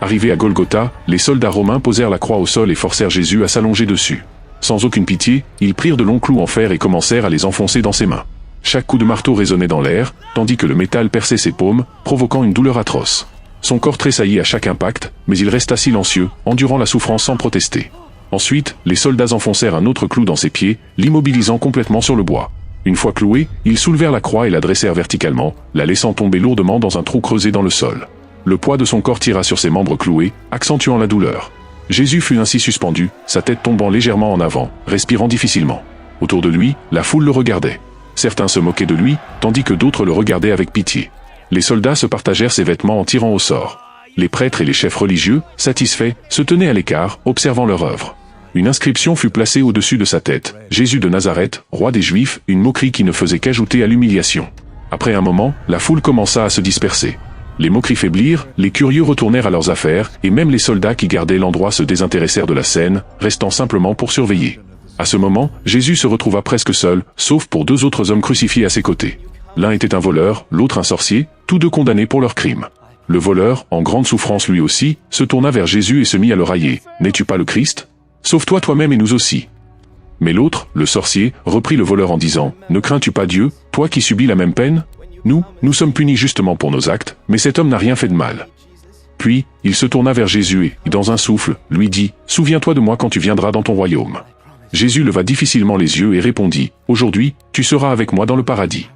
Arrivés à Golgotha, les soldats romains posèrent la croix au sol et forcèrent Jésus à s'allonger dessus. Sans aucune pitié, ils prirent de longs clous en fer et commencèrent à les enfoncer dans ses mains. Chaque coup de marteau résonnait dans l'air, tandis que le métal perçait ses paumes, provoquant une douleur atroce. Son corps tressaillit à chaque impact, mais il resta silencieux, endurant la souffrance sans protester. Ensuite, les soldats enfoncèrent un autre clou dans ses pieds, l'immobilisant complètement sur le bois. Une fois cloué, ils soulevèrent la croix et la dressèrent verticalement, la laissant tomber lourdement dans un trou creusé dans le sol. Le poids de son corps tira sur ses membres cloués, accentuant la douleur. Jésus fut ainsi suspendu, sa tête tombant légèrement en avant, respirant difficilement. Autour de lui, la foule le regardait. Certains se moquaient de lui, tandis que d'autres le regardaient avec pitié. Les soldats se partagèrent ses vêtements en tirant au sort. Les prêtres et les chefs religieux, satisfaits, se tenaient à l'écart, observant leur œuvre. Une inscription fut placée au-dessus de sa tête. Jésus de Nazareth, roi des Juifs, une moquerie qui ne faisait qu'ajouter à l'humiliation. Après un moment, la foule commença à se disperser. Les moqueries faiblirent, les curieux retournèrent à leurs affaires, et même les soldats qui gardaient l'endroit se désintéressèrent de la scène, restant simplement pour surveiller. À ce moment, Jésus se retrouva presque seul, sauf pour deux autres hommes crucifiés à ses côtés. L'un était un voleur, l'autre un sorcier, tous deux condamnés pour leurs crimes. Le voleur, en grande souffrance lui aussi, se tourna vers Jésus et se mit à le railler. « N'es-tu pas le Christ ? Sauve-toi toi-même et nous aussi. » Mais l'autre, le sorcier, reprit le voleur en disant « Ne crains-tu pas Dieu, toi qui subis la même peine ? Nous sommes punis justement pour nos actes, mais cet homme n'a rien fait de mal. » Puis, il se tourna vers Jésus et, dans un souffle, lui dit « Souviens-toi de moi quand tu viendras dans ton royaume. » Jésus leva difficilement les yeux et répondit « Aujourd'hui, tu seras avec moi dans le paradis. »